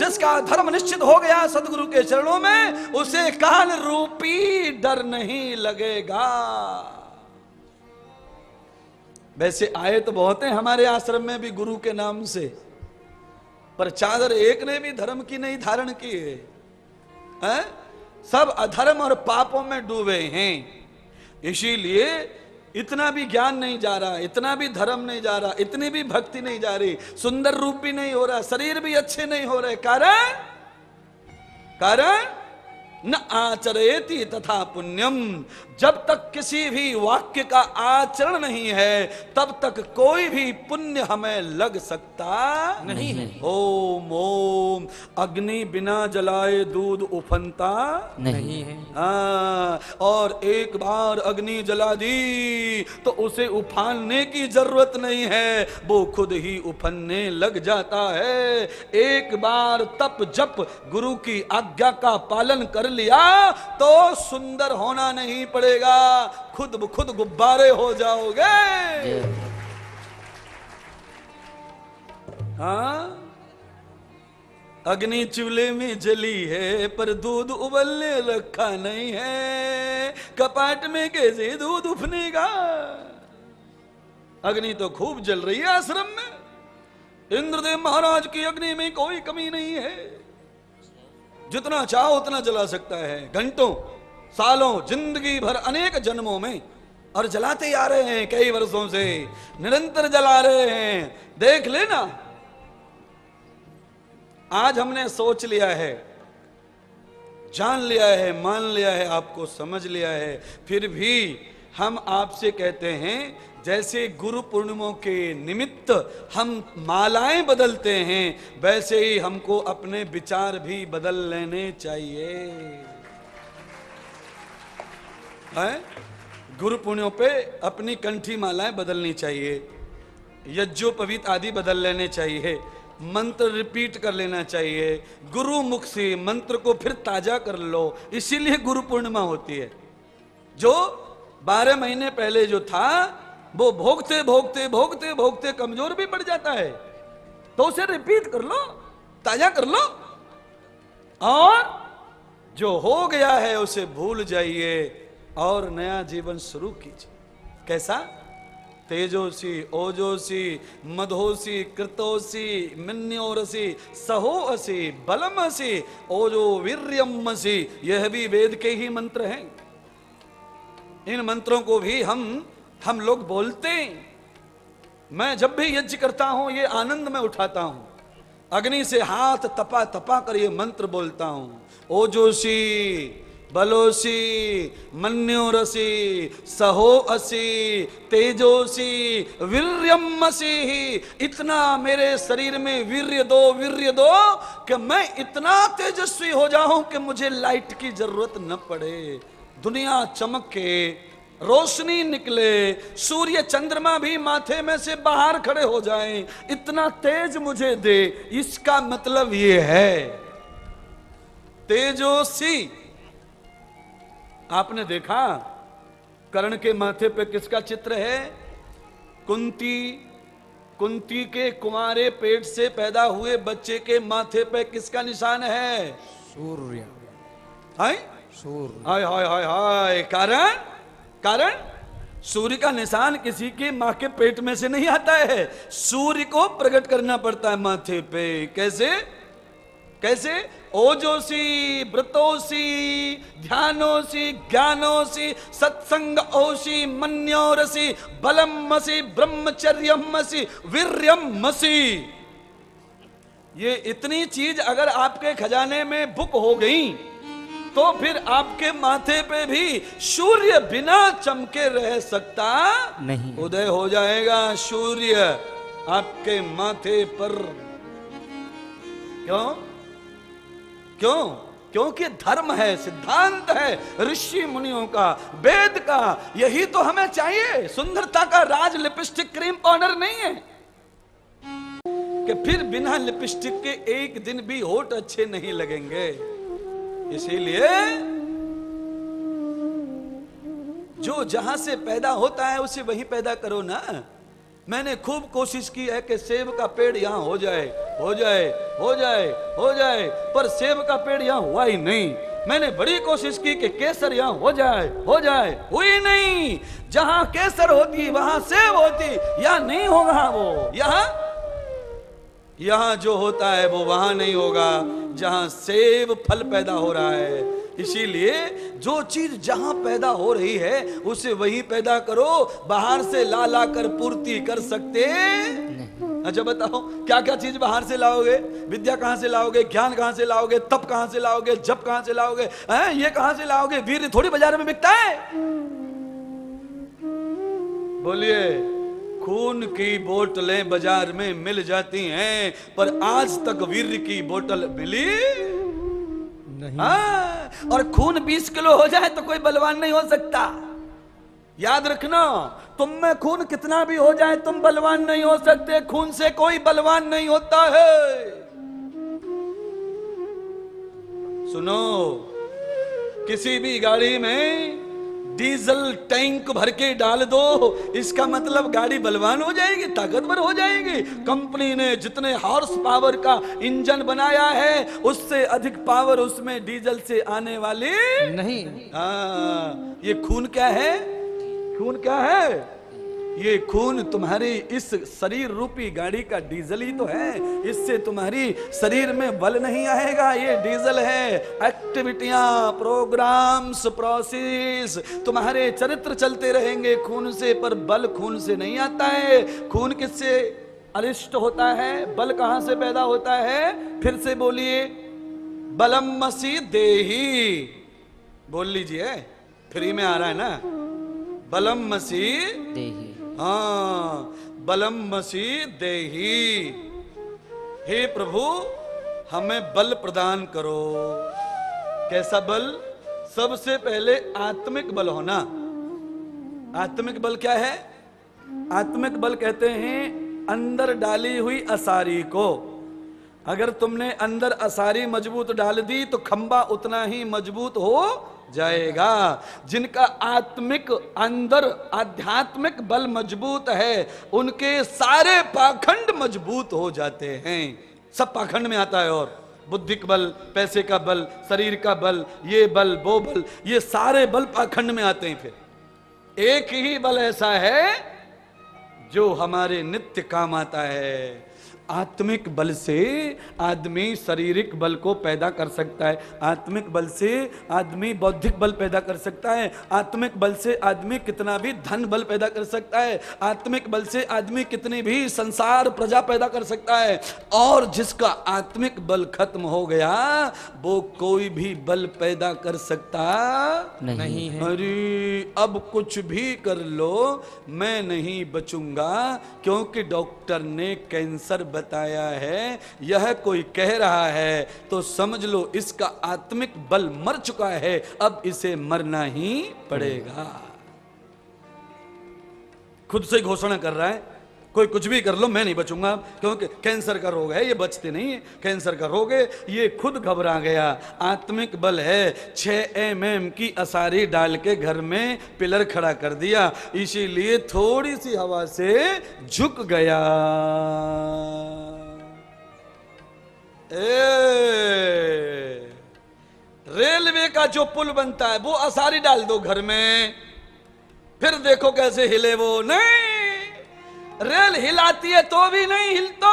जिसका धर्म निश्चित हो गया सदगुरु के चरणों में, उसे काल रूपी डर नहीं लगेगा। वैसे आए तो बहुत हैं हमारे आश्रम में भी गुरु के नाम से, पर चादर एक ने भी धर्म की नहीं धारण की है। सब अधर्म और पापों में डूबे हैं। इसीलिए इतना भी ज्ञान नहीं जा रहा, इतना भी धर्म नहीं जा रहा, इतनी भी भक्ति नहीं जा रही, सुंदर रूप भी नहीं हो रहा, शरीर भी अच्छे नहीं हो रहे। कारण न आचरेति तथा पुण्यम। जब तक किसी भी वाक्य का आचरण नहीं है, तब तक कोई भी पुण्य हमें लग सकता नहीं है। ओम ओम अग्नि बिना जलाए दूध उफनता नहीं है। और एक बार अग्नि जला दी तो उसे उफानने की जरूरत नहीं है, वो खुद ही उफनने लग जाता है। एक बार तप जप गुरु की आज्ञा का पालन कर लिया तो सुंदर होना नहीं पड़ेगा, खुद ब खुद गुब्बारे हो जाओगे। हाँ, अग्नि चूल्हे में जली है पर दूध उबलने रखा नहीं है, कपाट में कैसे दूध उफनेगा। अग्नि तो खूब जल रही है आश्रम में। इंद्रदेव महाराज की अग्नि में कोई कमी नहीं है, जितना चाहो उतना जला सकता है, घंटों सालों जिंदगी भर अनेक जन्मों में, और जलाते आ रहे हैं कई वर्षों से, निरंतर जला रहे हैं। देख लेना, आज हमने सोच लिया है, जान लिया है, मान लिया है, आपको समझ लिया है, फिर भी हम आपसे कहते हैं जैसे गुरु पूर्णिमा के निमित्त हम मालाएं बदलते हैं, वैसे ही हमको अपने विचार भी बदल लेने चाहिए। गुरु पूर्णिमा पे अपनी कंठी मालाएं बदलनी चाहिए, यज्ञोपवीत आदि बदल लेने चाहिए, मंत्र रिपीट कर लेना चाहिए, गुरु मुख से मंत्र को फिर ताजा कर लो। इसीलिए गुरु पूर्णिमा होती है। जो 12 महीने पहले जो था वो भोगते भोगते भोगते भोगते कमजोर भी पड़ जाता है, तो उसे रिपीट कर लो, ताजा कर लो, और जो हो गया है उसे भूल जाइए और नया जीवन शुरू कीजिए। कैसा? तेजोसी ओजोसी मधोसी कृतोसी मन्योरसी सहोअसी बलमसी ओजो वीर्यमसी। यह भी वेद के ही मंत्र हैं। इन मंत्रों को भी हम लोग बोलते हैं। मैं जब भी यज्ञ करता हूं ये आनंद में उठाता हूं, अग्नि से हाथ तपा तपा कर ये मंत्र बोलता हूं। ओजोसी बलोसी मन्योरसी सहोअसी तेजोसी वीर्यमसी। इतना मेरे शरीर में वीर्य दो कि मैं इतना तेजस्वी हो जाऊं कि मुझे लाइट की जरूरत न पड़े, दुनिया चमके, रोशनी निकले, सूर्य चंद्रमा भी माथे में से बाहर खड़े हो जाएं, इतना तेज मुझे दे। इसका मतलब ये है तेजोसी। आपने देखा कर्ण के माथे पे किसका चित्र है? कुंती के कुंवारे पेट से पैदा हुए बच्चे के माथे पे किसका निशान है? सूर्य। हाय हाय हाय हाय हाय। कारण सूर्य का निशान किसी के मां के पेट में से नहीं आता है, सूर्य को प्रकट करना पड़ता है माथे पे। कैसे? ओजोसी व्रतोसी ध्यानोसी ज्ञानोसी सत्संग ओसी मन्योरसी बलमसी ब्रह्मचर्यमसी वीर्यमसी। ये इतनी चीज अगर आपके खजाने में बुक हो गई तो फिर आपके माथे पे भी सूर्य बिना चमके रह सकता नहीं, उदय हो जाएगा सूर्य आपके माथे पर। क्योंकि धर्म है, सिद्धांत है ऋषि मुनियों का, वेद का। यही तो हमें चाहिए। सुंदरता का राज लिपस्टिक क्रीम पाउडर नहीं है कि फिर बिना लिपस्टिक के एक दिन भी होठ अच्छे नहीं लगेंगे। इसीलिए जो जहां से पैदा होता है उसे वहीं पैदा करो ना। मैंने खूब कोशिश की है कि सेब का पेड़ यहां हो जाए, हो जाए, हो जाए, पर सेब का पेड़ यहां हुआ ही नहीं। मैंने बड़ी कोशिश की कि केसर यहां हो जाए, हो जाए, हुई नहीं। जहां केसर होती वहां सेब होती, यहां नहीं होगा वो। यहां जो होता है वो वहां नहीं होगा जहां सेब फल पैदा हो रहा है। इसीलिए जो चीज जहां पैदा हो रही है उसे वही पैदा करो, बाहर से ला ला कर पूर्ति कर सकते। अच्छा बताओ, क्या क्या चीज बाहर से लाओगे? विद्या कहां से लाओगे? ज्ञान कहां से लाओगे? तप कहां से लाओगे? जप कहां से लाओगे? ये कहां से लाओगे? वीर थोड़ी बाजार में बिकता है। बोलिए, खून की बोतलें बाजार में मिल जाती हैं, पर आज तक वीर की बोतल मिली नहीं। और खून 20 किलो हो जाए तो कोई बलवान नहीं हो सकता। याद रखना, तुम में खून कितना भी हो जाए तुम बलवान नहीं हो सकते। खून से कोई बलवान नहीं होता है। सुनो, किसी भी गाड़ी में डीजल टैंक भर के डाल दो, इसका मतलब गाड़ी बलवान हो जाएगी, ताकतवर हो जाएगी। कंपनी ने जितने हॉर्स पावर का इंजन बनाया है उससे अधिक पावर उसमें डीजल से आने वाली नहीं। ये खून क्या है? खून क्या है? ये खून तुम्हारी इस शरीर रूपी गाड़ी का डीजल ही तो है। इससे तुम्हारी शरीर में बल नहीं आएगा, ये डीजल है। एक्टिविटियां, प्रोग्राम्स, प्रोसेस, तुम्हारे चरित्र चलते रहेंगे खून से, पर बल खून से नहीं आता है। खून किससे अरिष्ट होता है? बल कहां से पैदा होता है? फिर से बोलिए, बलम मसी देही। बोल लीजिए, फ्री में आ रहा है ना। बलम मसी देही। हाँ, बलम मसी देही। हे प्रभु, हमें बल प्रदान करो। कैसा बल? सबसे पहले आत्मिक बल होना। आत्मिक बल क्या है? आत्मिक बल कहते हैं अंदर डाली हुई असारी को। अगर तुमने अंदर असारी मजबूत डाल दी तो खंबा उतना ही मजबूत हो जाएगा। जिनका आत्मिक अंदर आध्यात्मिक बल मजबूत है उनके सारे पाखंड मजबूत हो जाते हैं। सब पाखंड में आता है। और बुद्धिक बल, पैसे का बल, शरीर का बल, ये बल, वो बल, ये सारे बल पाखंड में आते हैं। फिर एक ही बल ऐसा है जो हमारे नित्य काम आता है। आत्मिक बल से आदमी शारीरिक बल को पैदा कर सकता है। आत्मिक बल से आदमी बौद्धिक बल पैदा कर सकता है। आत्मिक बल से आदमी कितना भी धन बल पैदा कर सकता है। आत्मिक बल से आदमी कितनी भी संसार प्रजा पैदा कर सकता है। और जिसका आत्मिक बल खत्म हो गया वो कोई भी बल पैदा कर सकता नहीं है। अरे अब कुछ भी कर लो, मैं नहीं बचूंगा, क्योंकि डॉक्टर ने कैंसर बताया है। यह कोई कह रहा है तो समझ लो इसका आत्मिक बल मर चुका है, अब इसे मरना ही पड़ेगा। खुद से घोषणा कर रहा है, कोई कुछ भी कर लो मैं नहीं बचूंगा, क्योंकि कैंसर का रोग है, ये बचते नहीं है। कैंसर का रोग है, ये खुद घबरा गया। आत्मिक बल है, 6 mm की असारी डाल के घर में पिलर खड़ा कर दिया, इसीलिए थोड़ी सी हवा से झुक गया। रेलवे का जो पुल बनता है वो असारी डाल दो घर में, फिर देखो कैसे हिले वो। नहीं, रेल हिलाती है तो भी नहीं हिलता।